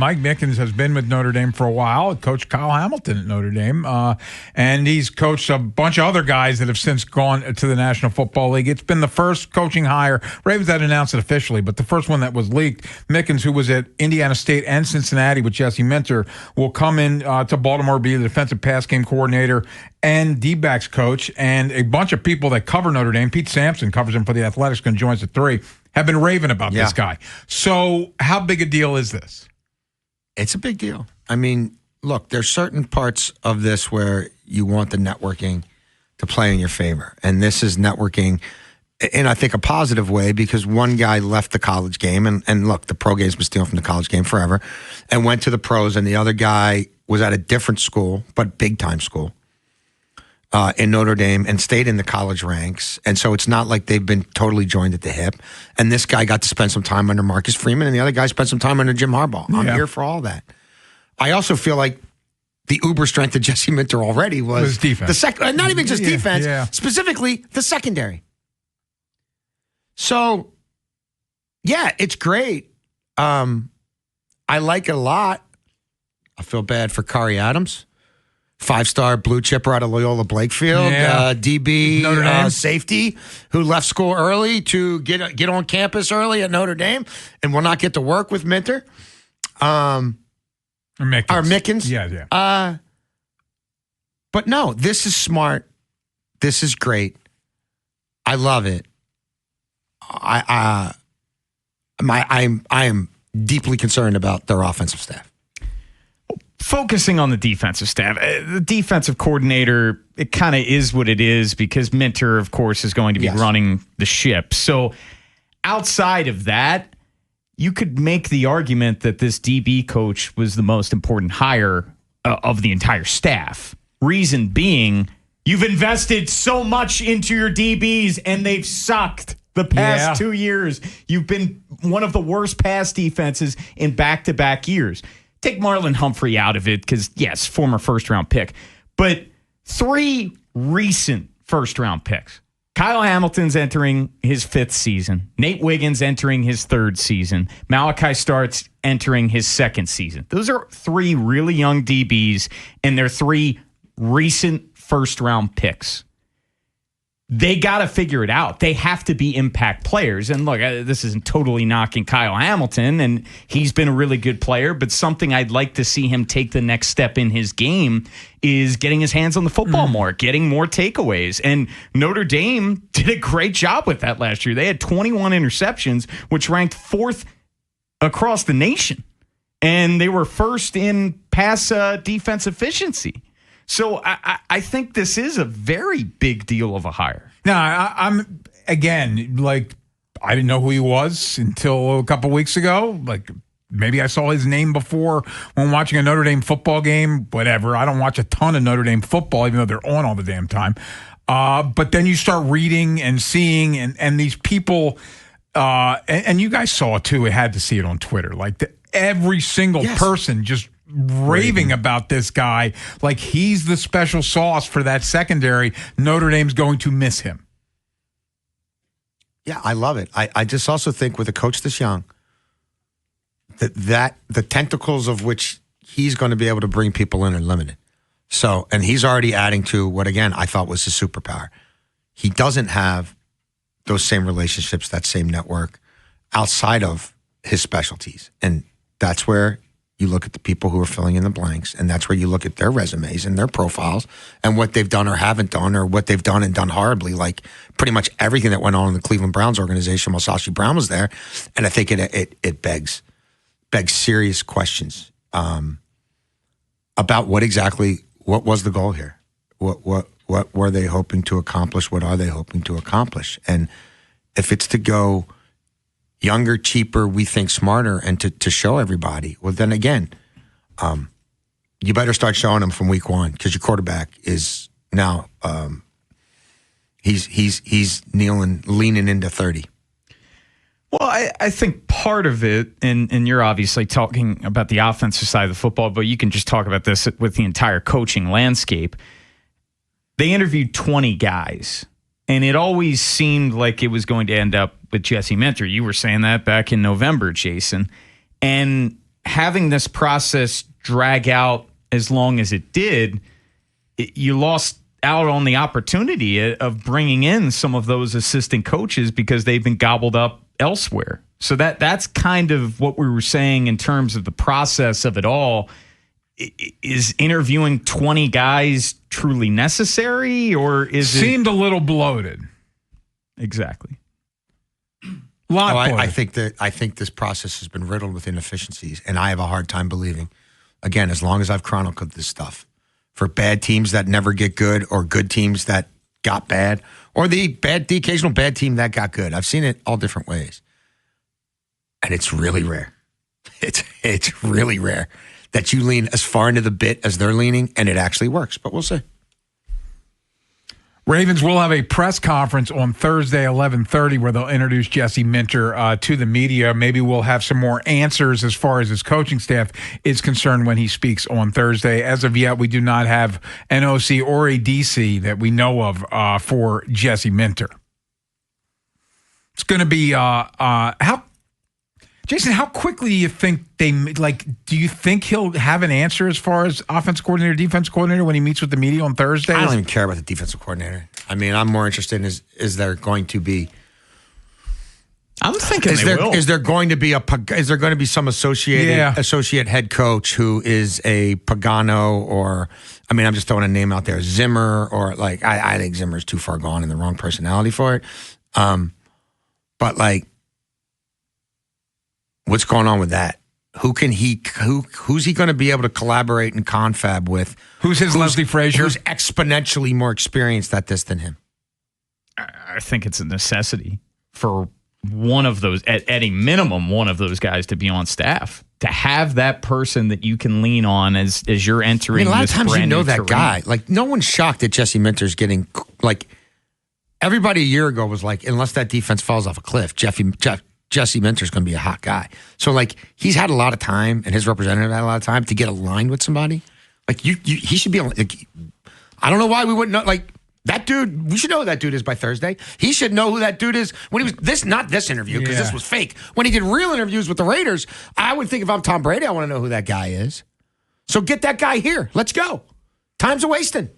Mike Mickens has been with Notre Dame for a while. Coached Kyle Hamilton at Notre Dame. And he's coached a bunch of other guys that have since gone to the National Football League. It's been the first coaching hire. Ravens hadn't announced it officially, but the first one that was leaked. Mickens, who was at Indiana State and Cincinnati with Jesse Minter, will come in to Baltimore, be the defensive pass game coordinator and D-backs coach. And a bunch of people that cover Notre Dame, Pete Sampson covers him for the Athletics and joins at 3, have been raving about this guy. So how big a deal is this? It's a big deal. I mean, look, there's certain parts of this where you want the networking to play in your favor. And this is networking in, I think, a positive way because one guy left the college game. And look, the pro game's been stealing from the college game forever and went to the pros. And the other guy was at a different school, but big-time school in Notre Dame and stayed in the college ranks. And so it's not like they've been totally joined at the hip. And this guy got to spend some time under Marcus Freeman, and the other guy spent some time under Jim Harbaugh. I'm here for all that. I also feel like the uber strength of Jesse Minter already was defense. Not even just defense, specifically the secondary. So, yeah, it's great. I like it a lot. I feel bad for Kari Adams. 5-star blue chipper out of Loyola Blakefield, DB safety who left school early to get on campus early at Notre Dame and will not get to work with Minter. Mickens. Yeah. But no, this is smart. This is great. I love it. I am deeply concerned about their offensive staff. Focusing on the defensive staff, the defensive coordinator, it kind of is what it is because Minter, of course, is going to be running the ship. So outside of that, you could make the argument that this DB coach was the most important hire of the entire staff. Reason being, you've invested so much into your DBs and they've sucked the past 2 years. You've been one of the worst pass defenses in back-to-back years. Take Marlon Humphrey out of it because, yes, former first-round pick. But 3 recent first-round picks. Kyle Hamilton's entering his 5th season. Nate Wiggins entering his 3rd season. Malachi Starks entering his 2nd season. Those are 3 really young DBs, and they're 3 recent first-round picks. They got to figure it out. They have to be impact players. And look, this isn't totally knocking Kyle Hamilton, and he's been a really good player, but something I'd like to see him take the next step in his game is getting his hands on the football more, getting more takeaways. And Notre Dame did a great job with that last year. They had 21 interceptions, which ranked 4th across the nation. And they were 1st in pass defense efficiency. So I think this is a very big deal of a hire. Now, I'm, again, like, I didn't know who he was until a couple weeks ago. Like, maybe I saw his name before when watching a Notre Dame football game, whatever. I don't watch a ton of Notre Dame football, even though they're on all the damn time. But then you start reading and seeing, and these people, and you guys saw it too, it had to see it on Twitter. Like, every single person just raving about this guy like he's the special sauce for that secondary. Notre Dame's going to miss him. Yeah, I love it. I just also think with a coach this young, that the tentacles of which he's going to be able to bring people in are limited. So, and he's already adding to what, again, I thought was his superpower. He doesn't have those same relationships, that same network outside of his specialties. And that's where you look at the people who are filling in the blanks, and that's where you look at their resumes and their profiles and what they've done or haven't done or what they've done and done horribly, like pretty much everything that went on in the Cleveland Browns organization while Sashi Brown was there. And I think it begs serious questions about what was the goal here? What were they hoping to accomplish? What are they hoping to accomplish? And if it's to go younger, cheaper, we think smarter, and to show everybody, well, then again, you better start showing them from week 1 because your quarterback is now he's leaning into 30. Well, I think part of it, and you're obviously talking about the offensive side of the football, but you can just talk about this with the entire coaching landscape. They interviewed 20 guys, and it always seemed like it was going to end up with Jesse Minter. You were saying that back in November, Jason. And having this process drag out as long as it did, you lost out on the opportunity of bringing in some of those assistant coaches because they've been gobbled up elsewhere. So that's kind of what we were saying in terms of the process of it all. Is interviewing 20 guys truly necessary, or is it seemed a little bloated? Exactly. I think this process has been riddled with inefficiencies, and I have a hard time believing, again, as long as I've chronicled this stuff, for bad teams that never get good, or good teams that got bad, or the occasional bad team that got good. I've seen it all different ways, and it's really rare. It's really rare that you lean as far into the bit as they're leaning, and it actually works. But we'll see. Ravens will have a press conference on Thursday, 11:30, where they'll introduce Jesse Minter to the media. Maybe we'll have some more answers as far as his coaching staff is concerned when he speaks on Thursday. As of yet, we do not have an OC or a DC that we know of for Jesse Minter. It's going to be Jason, how quickly do you think do you think he'll have an answer as far as offense coordinator, defense coordinator when he meets with the media on Thursday? I don't even care about the defensive coordinator. I mean, I'm more interested in is there going to be I'm thinking is there going to be some associate head coach who is a Pagano, or I mean, I'm just throwing a name out there, Zimmer, or I think Zimmer's too far gone and the wrong personality for it. But what's going on with that? Who's he going to be able to collaborate and confab with? Who's Leslie Frazier? Who's exponentially more experienced at this than him? I think it's a necessity for one of those, at a minimum, one of those guys to be on staff, to have that person that you can lean on as you're entering. A lot of times that terrain. guy. No one's shocked that Jesse Minter's getting everybody a year ago was unless that defense falls off a cliff, Jesse Minter's going to be a hot guy. So, he's had a lot of time, and his representative had a lot of time to get aligned with somebody. He should be. I don't know why we wouldn't know. That dude, we should know who that dude is by Thursday. He should know who that dude is when he was not this interview, because this was fake. When he did real interviews with the Raiders, I would think if I'm Tom Brady, I want to know who that guy is. So get that guy here. Let's go. Time's a wasting.